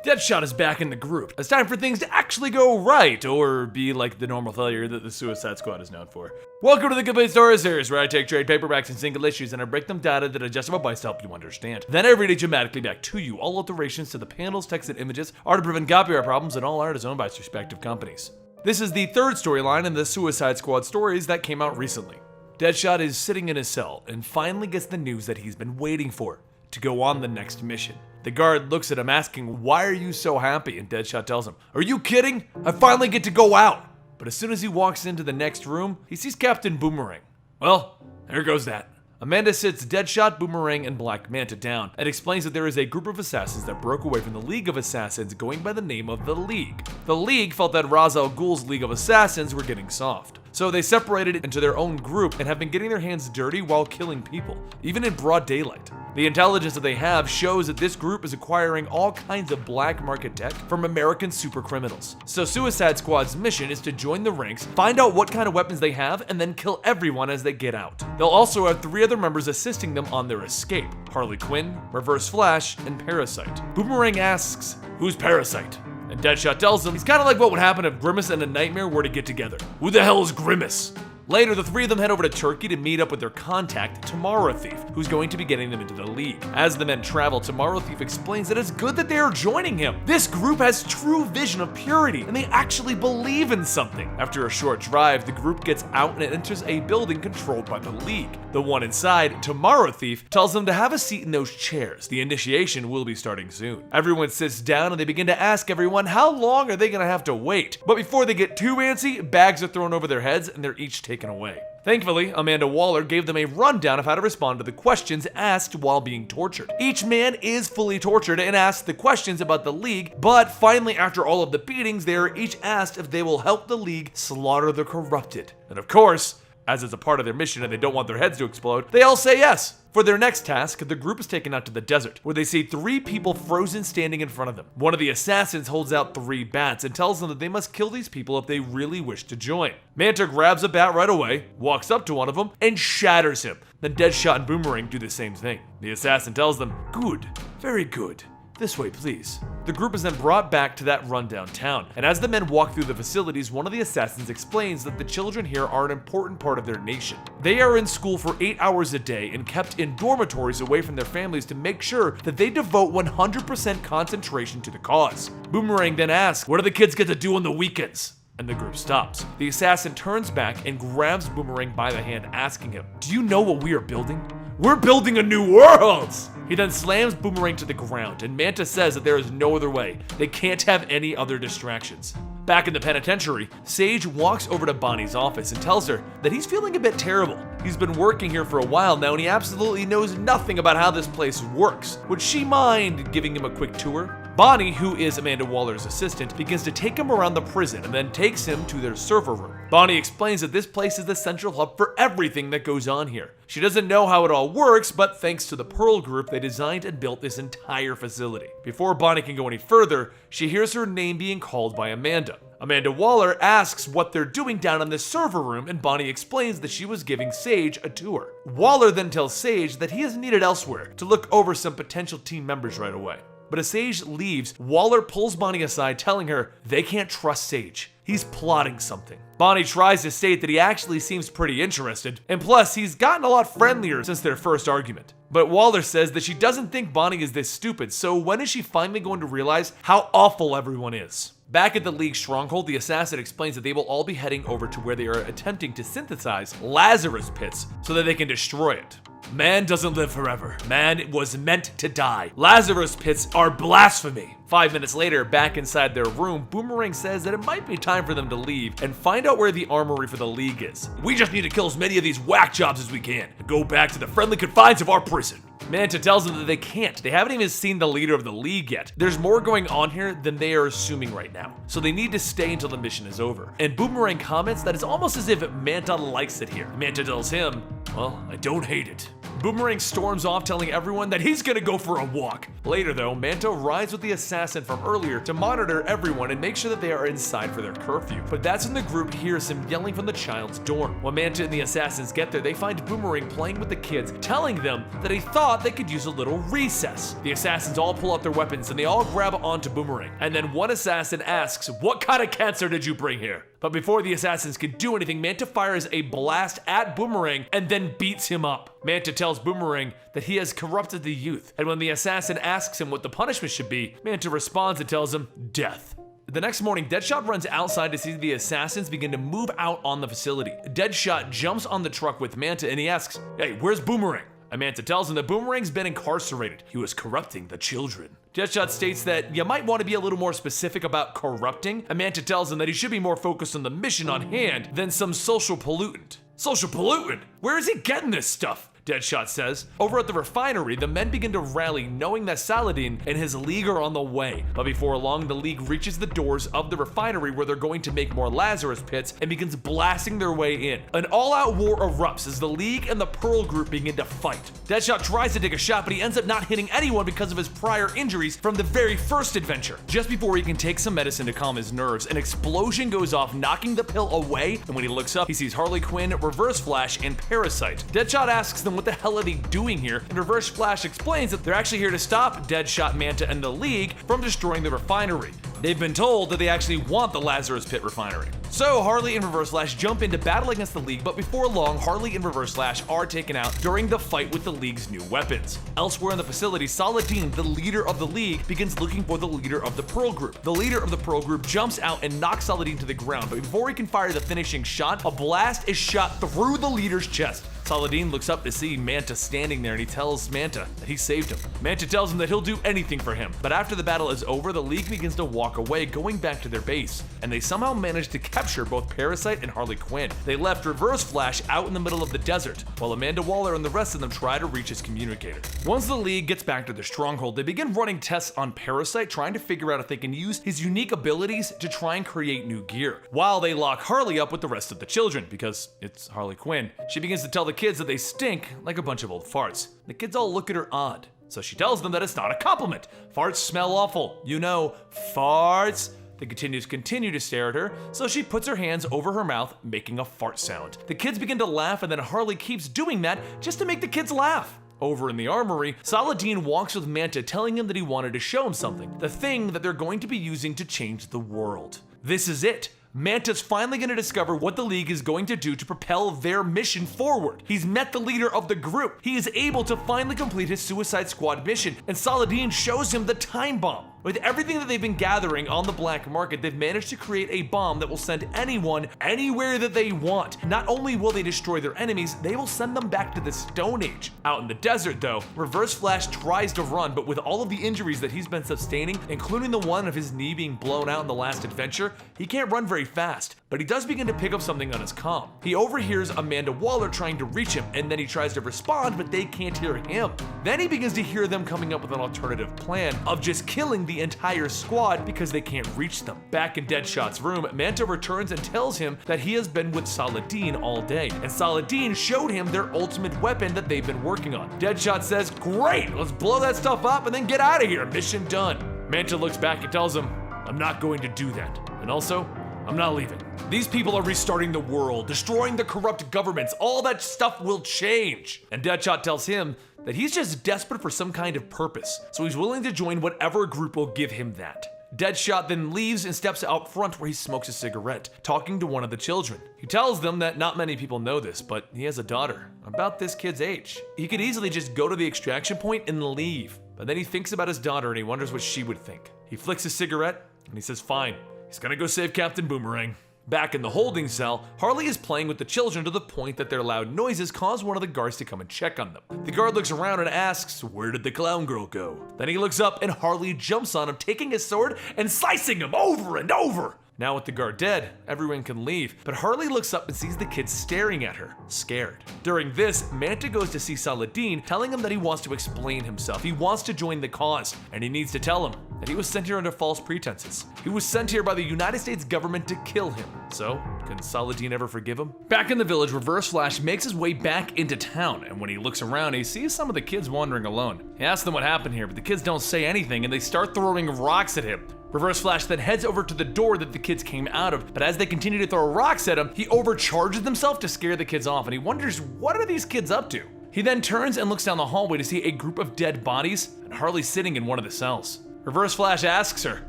Deadshot is back in the group. It's time for things to actually go right, or be like the normal failure that the Suicide Squad is known for. Welcome to the Comicstorian series, where I take trade paperbacks and single issues and I break them down into digestible bites to help you understand. Then I read it dramatically back to you. All alterations to the panels, text, and images are to prevent copyright problems, and all art is owned by its respective companies. This is the third storyline in the Suicide Squad stories that came out recently. Deadshot is sitting in his cell and finally gets the news that he's been waiting for, to go on the next mission. The guard looks at him asking, "Why are you so happy?" And Deadshot tells him, "Are you kidding? I finally get to go out." But as soon as he walks into the next room, he sees Captain Boomerang. Well, there goes that. Amanda sits Deadshot, Boomerang, and Black Manta down and explains that there is a group of assassins that broke away from the League of Assassins going by the name of the League. The League felt that Ra's al Ghul's League of Assassins were getting soft. So they separated into their own group and have been getting their hands dirty while killing people, even in broad daylight. The intelligence that they have shows that this group is acquiring all kinds of black market tech from American super criminals. So Suicide Squad's mission is to join the ranks, find out what kind of weapons they have, and then kill everyone as they get out. They'll also have 3 other members assisting them on their escape: Harley Quinn, Reverse Flash, and Parasite. Boomerang asks, "Who's Parasite?" And Deadshot tells him he's kind of like what would happen if Grimace and a Nightmare were to get together. Who the hell is Grimace? Later, the 3 of them head over to Turkey to meet up with their contact, Tomorrow Thief, who's going to be getting them into the League. As the men travel, Tomorrow Thief explains that it's good that they are joining him. This group has true vision of purity, and they actually believe in something. After a short drive, the group gets out and enters a building controlled by the League. The one inside, Tomorrow Thief, tells them to have a seat in those chairs. The initiation will be starting soon. Everyone sits down and they begin to ask everyone how long are they going to have to wait. But before they get too antsy, bags are thrown over their heads and they're each taken away. Thankfully, Amanda Waller gave them a rundown of how to respond to the questions asked while being tortured. Each man is fully tortured and asked the questions about the League, but finally, after all of the beatings, they are each asked if they will help the League slaughter the corrupted. And of course, as it's a part of their mission and they don't want their heads to explode, they all say yes. For their next task, the group is taken out to the desert, where they see 3 people frozen standing in front of them. One of the assassins holds out 3 bats and tells them that they must kill these people if they really wish to join. Manta grabs a bat right away, walks up to one of them, and shatters him. Then Deadshot and Boomerang do the same thing. The assassin tells them, "Good, very good. This way, please." The group is then brought back to that rundown town, and as the men walk through the facilities, one of the assassins explains that the children here are an important part of their nation. They are in school for 8 hours a day and kept in dormitories away from their families to make sure that they devote 100% concentration to the cause. Boomerang then asks, "What do the kids get to do on the weekends?" And the group stops. The assassin turns back and grabs Boomerang by the hand, asking him, "Do you know what we are building? We're building a new world!" He then slams Boomerang to the ground, and Manta says that there is no other way. They can't have any other distractions. Back in the penitentiary, Sage walks over to Bonnie's office and tells her that he's feeling a bit terrible. He's been working here for a while now and he absolutely knows nothing about how this place works. Would she mind giving him a quick tour? Bonnie, who is Amanda Waller's assistant, begins to take him around the prison and then takes him to their server room. Bonnie explains that this place is the central hub for everything that goes on here. She doesn't know how it all works, but thanks to the Pearl Group, they designed and built this entire facility. Before Bonnie can go any further, she hears her name being called by Amanda. Amanda Waller asks what they're doing down in the server room, and Bonnie explains that she was giving Sage a tour. Waller then tells Sage that he is needed elsewhere to look over some potential team members right away. But as Sage leaves, Waller pulls Bonnie aside, telling her they can't trust Sage. He's plotting something. Bonnie tries to state that he actually seems pretty interested, and plus, he's gotten a lot friendlier since their first argument. But Waller says that she doesn't think Bonnie is this stupid, so when is she finally going to realize how awful everyone is? Back at the League stronghold, the assassin explains that they will all be heading over to where they are attempting to synthesize Lazarus pits so that they can destroy it. Man doesn't live forever. Man was meant to die. Lazarus pits are blasphemy. 5 minutes later, back inside their room, Boomerang says that it might be time for them to leave and find out where the armory for the League is. "We just need to kill as many of these whack jobs as we can and go back to the friendly confines of our prison." Manta tells them that they can't. They haven't even seen the leader of the League yet. There's more going on here than they are assuming right now. So they need to stay until the mission is over. And Boomerang comments that it's almost as if Manta likes it here. Manta tells him, "Well, I don't hate it." Boomerang storms off telling everyone that he's gonna go for a walk. Later though, Manta rides with the assassin from earlier to monitor everyone and make sure that they are inside for their curfew. But that's when the group hears him yelling from the child's dorm. When Manta and the assassins get there, they find Boomerang playing with the kids, telling them that he thought they could use a little recess. The assassins all pull out their weapons and they all grab onto Boomerang. And then one assassin asks, "What kind of cancer did you bring here?" But before the assassins can do anything, Manta fires a blast at Boomerang and then beats him up. Manta tells Boomerang that he has corrupted the youth, and when the assassin asks him what the punishment should be, Manta responds and tells him, "Death." The next morning, Deadshot runs outside to see the assassins begin to move out on the facility. Deadshot jumps on the truck with Manta and he asks, "Hey, where's Boomerang?" And Manta tells him that Boomerang's been incarcerated. He was corrupting the children. Deadshot states that you might want to be a little more specific about corrupting, and Manta tells him that he should be more focused on the mission on hand than some social pollutant. Social pollutant? Where is he getting this stuff? Deadshot says. Over at the refinery, the men begin to rally, knowing that Saladin and his league are on the way. But before long, the league reaches the doors of the refinery where they're going to make more Lazarus pits and begins blasting their way in. An all-out war erupts as the league and the Pearl group begin to fight. Deadshot tries to take a shot, but he ends up not hitting anyone because of his prior injuries from the very first adventure. Just before he can take some medicine to calm his nerves, an explosion goes off, knocking the pill away, and when he looks up, he sees Harley Quinn, Reverse Flash, and Parasite. Deadshot asks them what the hell are they doing here, and Reverse Flash explains that they're actually here to stop Deadshot, Manta, and the League from destroying the refinery. They've been told that they actually want the Lazarus Pit refinery. So Harley and Reverse Flash jump in to battle against the League, but before long, Harley and Reverse Flash are taken out during the fight with the League's new weapons. Elsewhere in the facility, Saladin, the leader of the League, begins looking for the leader of the Pearl group. The leader of the Pearl group jumps out and knocks Saladin to the ground, but before he can fire the finishing shot, a blast is shot through the leader's chest. Saladin looks up to see Manta standing there and he tells Manta that he saved him. Manta tells him that he'll do anything for him. But after the battle is over, the League begins to walk away, going back to their base. And they somehow manage to capture both Parasite and Harley Quinn. They left Reverse Flash out in the middle of the desert, while Amanda Waller and the rest of them try to reach his communicator. Once the League gets back to their stronghold, they begin running tests on Parasite, trying to figure out if they can use his unique abilities to try and create new gear. While they lock Harley up with the rest of the children, because it's Harley Quinn. She begins to tell the kids that they stink like a bunch of old farts. The kids all look at her odd. So she tells them that it's not a compliment. Farts smell awful. You know, farts. The continues continue to stare at her, so she puts her hands over her mouth, making a fart sound. The kids begin to laugh, and then Harley keeps doing that just to make the kids laugh. Over in the armory, Saladin walks with Manta, telling him that he wanted to show him something, the thing that they're going to be using to change the world. This is it. Manta's finally going to discover what the League is going to do to propel their mission forward. He's met the leader of the group. He is able to finally complete his Suicide Squad mission, and Saladin shows him the time bomb. With everything that they've been gathering on the black market, they've managed to create a bomb that will send anyone anywhere that they want. Not only will they destroy their enemies, they will send them back to the Stone Age. Out in the desert though, Reverse Flash tries to run, but with all of the injuries that he's been sustaining, including the one of his knee being blown out in the last adventure, he can't run very fast. But he does begin to pick up something on his comm. He overhears Amanda Waller trying to reach him, and then he tries to respond, but they can't hear him. Then he begins to hear them coming up with an alternative plan of just killing the entire squad because they can't reach them. Back in Deadshot's room, Manta returns and tells him that he has been with Saladin all day, and Saladin showed him their ultimate weapon that they've been working on. Deadshot says, "Great, let's blow that stuff up and then get out of here, mission done." Manta looks back and tells him, "I'm not going to do that, and also, I'm not leaving. These people are restarting the world, destroying the corrupt governments. All that stuff will change." And Deadshot tells him that he's just desperate for some kind of purpose, so he's willing to join whatever group will give him that. Deadshot then leaves and steps out front where he smokes a cigarette, talking to one of the children. He tells them that not many people know this, but he has a daughter, about this kid's age. He could easily just go to the extraction point and leave, but then he thinks about his daughter and he wonders what she would think. He flicks his cigarette and he says fine. He's gonna go save Captain Boomerang. Back in the holding cell, Harley is playing with the children to the point that their loud noises cause one of the guards to come and check on them. The guard looks around and asks, "Where did the clown girl go?" Then he looks up and Harley jumps on him, taking his sword and slicing him over and over. Now with the guard dead, everyone can leave, but Harley looks up and sees the kids staring at her, scared. During this, Manta goes to see Saladin, telling him that he wants to explain himself. He wants to join the cause, and he needs to tell him that he was sent here under false pretenses. He was sent here by the United States government to kill him. So, can Saladin ever forgive him? Back in the village, Reverse Flash makes his way back into town, and when he looks around, he sees some of the kids wandering alone. He asks them what happened here, but the kids don't say anything, and they start throwing rocks at him. Reverse Flash then heads over to the door that the kids came out of, but as they continue to throw rocks at him, he overcharges himself to scare the kids off, and he wonders, what are these kids up to? He then turns and looks down the hallway to see a group of dead bodies, and Harley sitting in one of the cells. Reverse Flash asks her,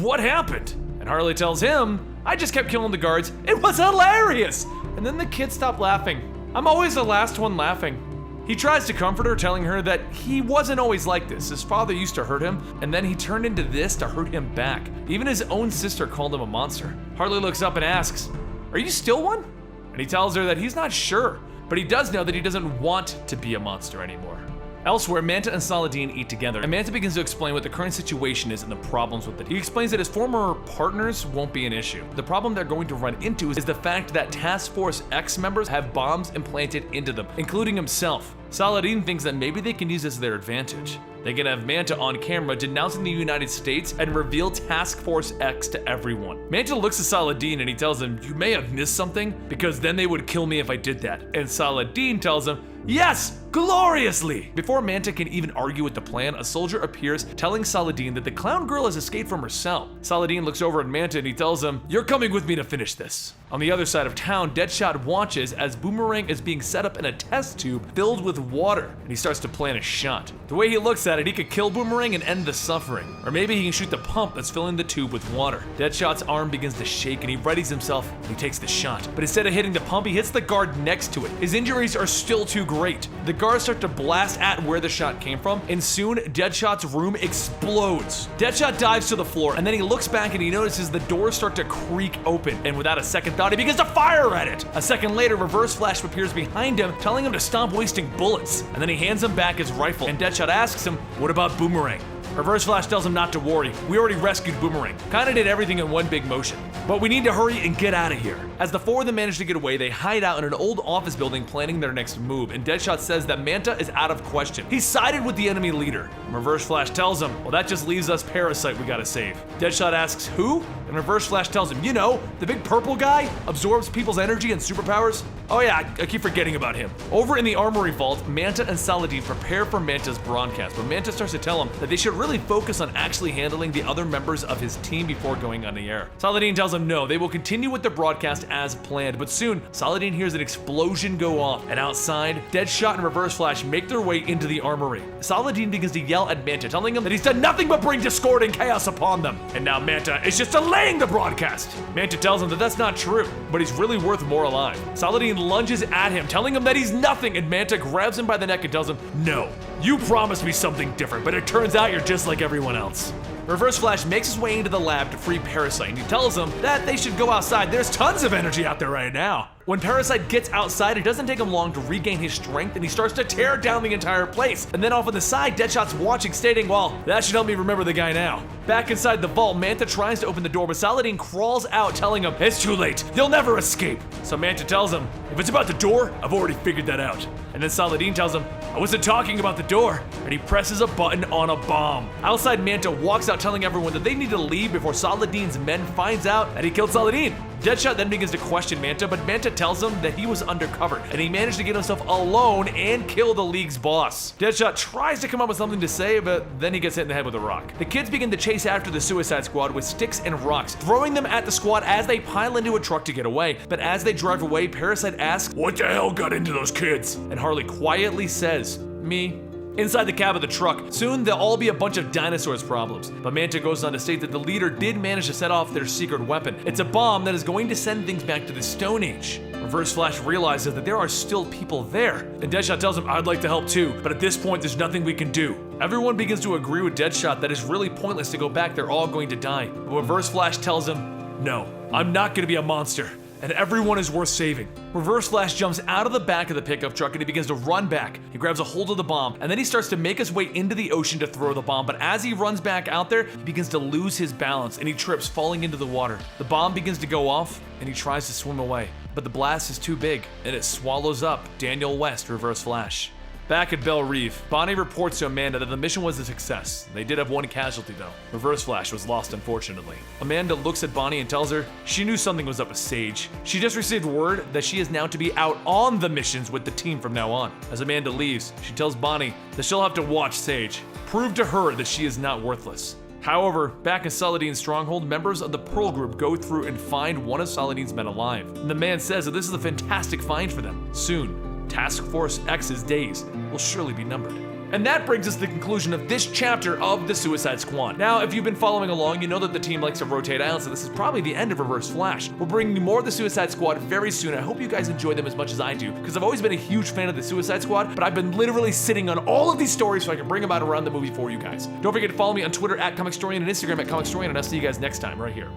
what happened? And Harley tells him, I just kept killing the guards, it was hilarious! And then the kids stop laughing. I'm always the last one laughing. He tries to comfort her, telling her that he wasn't always like this. His father used to hurt him, and then he turned into this to hurt him back. Even his own sister called him a monster. Harley looks up and asks, are you still one? And he tells her that he's not sure, but he does know that he doesn't want to be a monster anymore. Elsewhere, Manta and Saladin eat together, and Manta begins to explain what the current situation is and the problems with it. He explains that his former partners won't be an issue. The problem they're going to run into is the fact that Task Force X members have bombs implanted into them, including himself. Saladin thinks that maybe they can use this to their advantage. They can have Manta on camera denouncing the United States and reveal Task Force X to everyone. Manta looks at Saladin and he tells him, you may have missed something, because then they would kill me if I did that. And Saladin tells him, yes, gloriously! Before Manta can even argue with the plan, a soldier appears telling Saladin that the clown girl has escaped from her cell. Saladin looks over at Manta and he tells him, you're coming with me to finish this. On the other side of town, Deadshot watches as Boomerang is being set up in a test tube filled with water, and he starts to plan a shot. The way he looks at it, he could kill Boomerang and end the suffering. Or maybe he can shoot the pump that's filling the tube with water. Deadshot's arm begins to shake and he readies himself and he takes the shot. But instead of hitting the pump, he hits the guard next to it. His injuries are still too great. The guards start to blast at where the shot came from, and soon Deadshot's room explodes. Deadshot dives to the floor, and then he looks back and he notices the doors start to creak open, and without a second thought, he begins to fire at it. A second later, Reverse Flash appears behind him, telling him to stop wasting bullets, and then he hands him back his rifle, and Deadshot asks him, what about Boomerang? Reverse Flash tells him not to worry. We already rescued Boomerang. Kinda did everything in one big motion. But we need to hurry and get out of here. As the four of them manage to get away, they hide out in an old office building planning their next move, and Deadshot says that Manta is out of question. He sided with the enemy leader. Reverse Flash tells him, well, that just leaves us Parasite we gotta save. Deadshot asks, who? And Reverse Flash tells him, you know, the big purple guy? Absorbs people's energy and superpowers? Oh yeah, I keep forgetting about him. Over in the armory vault, Manta and Saladin prepare for Manta's broadcast, but Manta starts to tell him that they should really focus on actually handling the other members of his team before going on the air. Saladin tells him no, they will continue with the broadcast as planned, but soon, Saladin hears an explosion go off, and outside, Deadshot and Reverse Flash make their way into the armory. Saladin begins to yell at Manta, telling him that he's done nothing but bring discord and chaos upon them, and now Manta is just delaying the broadcast. Manta tells him that that's not true, but he's really worth more alive. Saladin lunges at him, telling him that he's nothing, and Manta grabs him by the neck and tells him, no, you promised me something different, but it turns out you're just like everyone else. Reverse Flash makes his way into the lab to free Parasite, and he tells them that they should go outside. There's tons of energy out there right now. When Parasite gets outside, it doesn't take him long to regain his strength, and he starts to tear down the entire place. And then off on the side, Deadshot's watching, stating, well, that should help me remember the guy now. Back inside the vault, Manta tries to open the door, but Saladin crawls out, telling him, it's too late, they'll never escape. So Manta tells him, if it's about the door, I've already figured that out. And then Saladin tells him, I wasn't talking about the door, and he presses a button on a bomb. Outside, Manta walks out telling everyone that they need to leave before Saladin's men finds out that he killed Saladin. Deadshot then begins to question Manta, but Manta tells him that he was undercover, and he managed to get himself alone and kill the League's boss. Deadshot tries to come up with something to say, but then he gets hit in the head with a rock. The kids begin to chase after the Suicide Squad with sticks and rocks, throwing them at the squad as they pile into a truck to get away. But as they drive away, Parasite asks, what the hell got into those kids? And Harley quietly says, me. Inside the cab of the truck, soon they'll all be a bunch of dinosaurs problems. But Manta goes on to state that the leader did manage to set off their secret weapon. It's a bomb that is going to send things back to the Stone Age. Reverse Flash realizes that there are still people there, and Deadshot tells him, I'd like to help too, but at this point there's nothing we can do. Everyone begins to agree with Deadshot that it's really pointless to go back, they're all going to die. But Reverse Flash tells him, no, I'm not gonna be a monster. and everyone is worth saving. Reverse Flash jumps out of the back of the pickup truck and he begins to run back. He grabs a hold of the bomb, and then he starts to make his way into the ocean to throw the bomb, but as he runs back out there, he begins to lose his balance and he trips, falling into the water. The bomb begins to go off, and he tries to swim away, but the blast is too big, and it swallows up Daniel West, Reverse Flash. Back at Belle Reve, Bonnie reports to Amanda that the mission was a success. They did have one casualty though. Reverse Flash was lost, unfortunately. Amanda looks at Bonnie and tells her she knew something was up with Sage. She just received word that she is now to be out on the missions with the team from now on. As Amanda leaves, she tells Bonnie that she'll have to watch Sage, prove to her that she is not worthless. However, back in Saladin's stronghold, members of the Pearl Group go through and find one of Saladin's men alive. And the man says that this is a fantastic find for them. Soon, Task Force X's days will surely be numbered. And that brings us to the conclusion of this chapter of the Suicide Squad. Now, if you've been following along, you know that the team likes to rotate out, so this is probably the end of Reverse Flash. We're bringing you more of the Suicide Squad very soon. I hope you guys enjoy them as much as I do, because I've always been a huge fan of the Suicide Squad, but I've been literally sitting on all of these stories so I can bring them out around the movie for you guys. Don't forget to follow me on Twitter at Comicstorian and Instagram at Comicstorian, and I'll see you guys next time right here.